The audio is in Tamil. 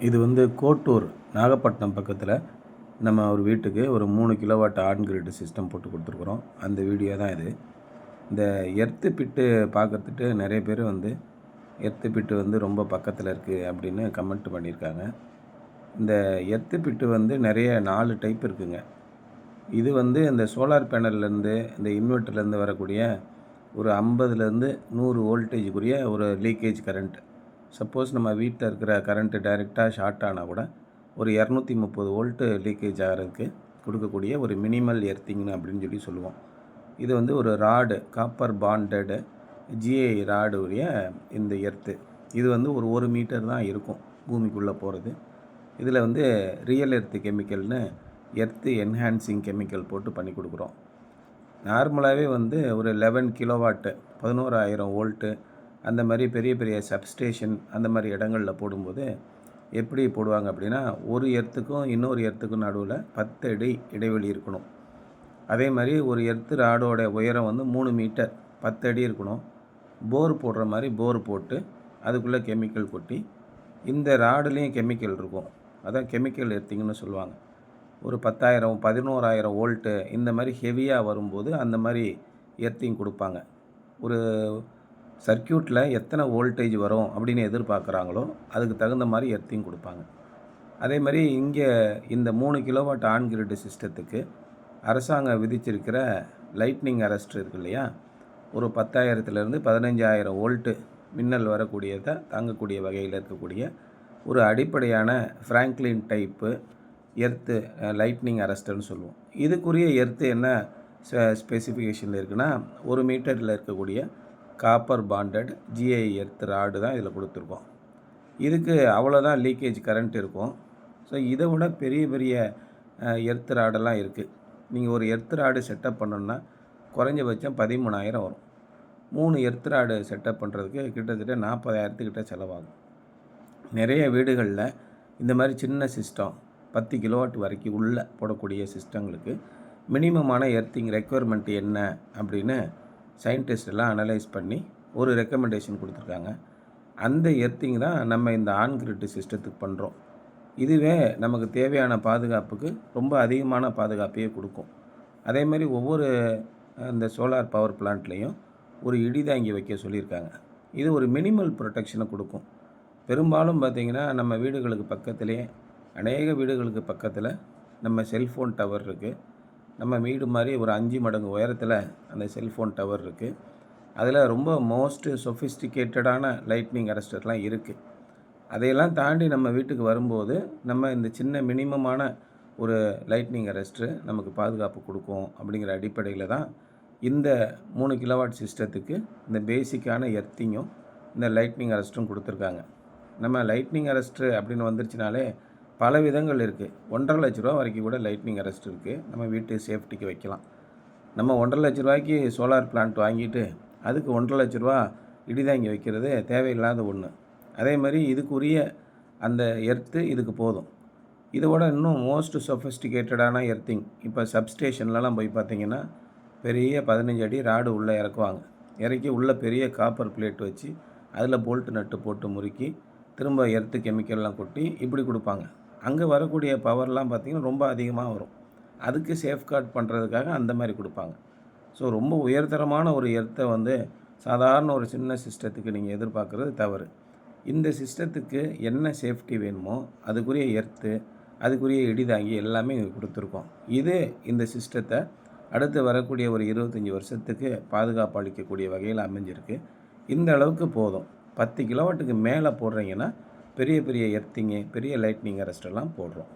இது வந்து கோட்டூர் நாகப்பட்டினம் பக்கத்தில் நம்ம ஒரு வீட்டுக்கு ஒரு 3 கிலோவாட் ஆன் கிரிட் சிஸ்டம் போட்டு கொடுத்துருக்குறோம். அந்த வீடியோ தான் இது. இந்த எர்த்து பிட்டு பார்க்கறதுக்கு நிறைய பேர் வந்து எர்த்து பிட்டு வந்து ரொம்ப பக்கத்தில் இருக்குது அப்படின்னு கமெண்ட் பண்ணியிருக்காங்க. இந்த எர்த்து பிட்டு வந்து நிறைய 4 டைப் இருக்குங்க. இது வந்து இந்த சோலார் பேனல்லேருந்து இந்த இன்வெர்ட்டர்லேருந்து வரக்கூடிய ஒரு 50லேருந்து 100 வோல்டேஜுக்குரிய ஒரு லீக்கேஜ் கரண்ட். சப்போஸ் நம்ம வீட்டில் இருக்கிற கரண்ட்டு டைரெக்டாக ஷார்ட் ஆனால் கூட ஒரு 230 வோல்ட்டு லீக்கேஜ் ஆகிறதுக்கு கொடுக்கக்கூடிய ஒரு மினிமல் எர்த்திங்னு அப்படின்னு சொல்லுவோம். இது வந்து ஒரு ராடு, காப்பர் பாண்டடு ஜிஐ ராடு உடைய இந்த எர்த்து. இது வந்து ஒரு 1 மீட்டர் தான் இருக்கும் பூமிக்குள்ளே போகிறது. இதில் வந்து ரியல் எர்த்து கெமிக்கல்னு எர்த்து என்ஹான்சிங் கெமிக்கல் போட்டு பண்ணி கொடுக்குறோம். நார்மலாகவே வந்து ஒரு 11 கிலோவாட்டு 11,000 வோல்ட்டு அந்த மாதிரி பெரிய பெரிய சப்ஸ்டேஷன் அந்த மாதிரி இடங்களில் போடும்போது எப்படி போடுவாங்க அப்படின்னா, ஒரு எர்த்துக்கும் இன்னொரு எர்த்துக்கும் நடுவில் 10 அடி இடைவெளி இருக்கணும். அதே மாதிரி ஒரு எர்த்து ராடோட உயரம் வந்து 3 மீட்டர் 10 அடி இருக்கணும். போர் போடுற மாதிரி போர் போட்டு அதுக்குள்ளே கெமிக்கல் கொட்டி இந்த ராடுலேயும் கெமிக்கல் இருக்கும். அதான் கெமிக்கல் எர்த்திங்னு சொல்லுவாங்க. ஒரு 10,000 11,000 வோல்ட்டு இந்த மாதிரி ஹெவியாக வரும்போது அந்த மாதிரி எர்த்திங் கொடுப்பாங்க. ஒரு சர்க்கியூட்டில் எத்தனை வோல்டேஜ் வரும் அப்படின்னு எதிர்பார்க்குறாங்களோ அதுக்கு தகுந்த மாதிரி எர்த்திங் கொடுப்பாங்க. அதே மாதிரி இங்கே இந்த 3 கிலோவாட் ஆன் கிரிட் சிஸ்டத்துக்கு அரசாங்கம் விதிச்சிருக்கிற லைட்னிங் அரெஸ்ட் இருக்குது இல்லையா, ஒரு 10,000லேருந்து 15,000 வோல்ட்டு மின்னல் வரக்கூடியதை தாங்கக்கூடிய வகையில் இருக்கக்கூடிய ஒரு அடிப்படையான ஃப்ராங்க்லின் டைப்பு எர்த்து லைட்னிங் அரெஸ்டர்னு சொல்லுவோம். இதுக்குரிய எர்த்து என்ன ஸ்பெசிஃபிகேஷனில் இருக்குன்னா, 1 மீட்டரில் இருக்கக்கூடிய copper bonded GI earth rod தான் இதில் கொடுத்துருக்கோம். இதுக்கு அவ்வளோதான் லீக்கேஜ் கரண்ட் இருக்கும். ஸோ இதை விட பெரிய பெரிய எர்த் ராடெல்லாம் இருக்குது. நீங்கள் ஒரு எர்த் ராடு செட்டப் பண்ணணுன்னா குறைஞ்சபட்சம் 13,000 வரும். 3 எர்த் ராடு செட்டப் பண்ணுறதுக்கு கிட்டத்தட்ட 40,000 செலவாகும். நிறைய வீடுகளில் இந்த மாதிரி சின்ன சிஸ்டம் 10 கிலோவாட் வரைக்கும் உள்ளே போடக்கூடிய சிஸ்டங்களுக்கு மினிமமான எர்த்திங் ரெக்குயர்மெண்ட் என்ன அப்படின்னு சயின்டிஸ்ட் எல்லாம் அனலைஸ் பண்ணி ஒரு ரெக்கமெண்டேஷன் கொடுத்துருக்காங்க. அந்த எர்த்திங் தான் நம்ம இந்த ஆன் கிரிட் சிஸ்டத்துக்கு பண்ணுறோம். இதுவே நமக்கு தேவையான பாதுகாப்புக்கு ரொம்ப அதிகமான பாதுகாப்பையே கொடுக்கும். அதே மாதிரி ஒவ்வொரு இந்த சோலார் பவர் பிளான்ட்லேயும் ஒரு இடிதாங்கி வைக்க சொல்லியிருக்காங்க. இது ஒரு மினிமல் ப்ரொடெக்ஷனை கொடுக்கும். பெரும்பாலும் பார்த்திங்கன்னா நம்ம வீடுகளுக்கு பக்கத்துலேயே அநேக வீடுகளுக்கு பக்கத்தில் நம்ம செல்ஃபோன் டவர் இருக்குது. நம்ம வீடு மாதிரி ஒரு 5 மடங்கு உயரத்தில் அந்த செல்ஃபோன் டவர் இருக்குது. அதில் ரொம்ப மோஸ்ட்டு சொஃபிஸ்டிகேட்டடான லைட்னிங் அரெஸ்டர்லாம் இருக்குது. அதையெல்லாம் தாண்டி நம்ம வீட்டுக்கு வரும்போது நம்ம இந்த சின்ன மினிமமான ஒரு லைட்னிங் அரெஸ்ட்ரு நமக்கு பாதுகாப்பு கொடுக்கும். அப்படிங்கிற அடிப்படையில் தான் இந்த 3 கிலோவாட் சிஸ்டத்துக்கு இந்த பேசிக்கான எர்த்திங்கும் இந்த லைட்னிங் அரெஸ்ட்டும் கொடுத்துருக்காங்க. நம்ம லைட்னிங் அரெஸ்ட்ரு அப்படின்னு வந்துருச்சுனாலே பல விதங்கள் இருக்குது. 1,50,000 ரூபா வரைக்கும் கூட லைட்னிங் அரெஸ்ட் இருக்குது. நம்ம வீட்டு சேஃப்டிக்கு வைக்கலாம். நம்ம 1,50,000 ரூபாய்க்கு சோலார் பிளான்ட் வாங்கிட்டு அதுக்கு 1,50,000 ரூபா இடிதாங்கி வைக்கிறது தேவையில்லாத ஒன்று. அதே மாதிரி இதுக்குரிய அந்த எர்த்து இதுக்கு போதும். இதோட இன்னும் மோஸ்ட் சொஃபிஸ்டிகேட்டடான எர்த்திங் இப்போ சப்ஸ்டேஷன்லலாம் போய் பார்த்திங்கன்னா பெரிய 15 அடி ராடு உள்ளே இறக்குவாங்க. இறக்கி உள்ளே பெரிய காப்பர் பிளேட் வச்சு அதில் போல்ட்டு நட்டு போட்டு முறுக்கி திரும்ப எர்த்து கெமிக்கல்லாம் கொட்டி இப்படி கொடுப்பாங்க. அங்கே வரக்கூடிய பவர்லாம் பார்த்திங்கன்னா ரொம்ப அதிகமாக வரும். அதுக்கு சேஃப்கார்ட் பண்ணுறதுக்காக அந்த மாதிரி கொடுப்பாங்க. ஸோ ரொம்ப உயர்தரமான ஒரு எர்த்தை வந்து சாதாரண ஒரு சின்ன சிஸ்டத்துக்கு நீங்கள் எதிர்பார்க்குறது தவறு. இந்த சிஸ்டத்துக்கு என்ன சேஃப்டி வேணுமோ அதுக்குரிய எர்த்து, அதுக்குரிய இடிதாங்கி எல்லாமே இங்கே கொடுத்துருக்கோம். இது இந்த சிஸ்டத்தை அடுத்து வரக்கூடிய ஒரு 25 வருஷத்துக்கு பாதுகாப்பு அளிக்கக்கூடிய வகையில் அமைஞ்சிருக்கு. இந்த அளவுக்கு போதும். 10 கிலோவாட்டுக்கு மேலே போடுறீங்கன்னா பெரிய பெரிய எர்த்திங்கு, பெரிய லைட்னிங் அரெஸ்டெல்லாம் போடுறோம்.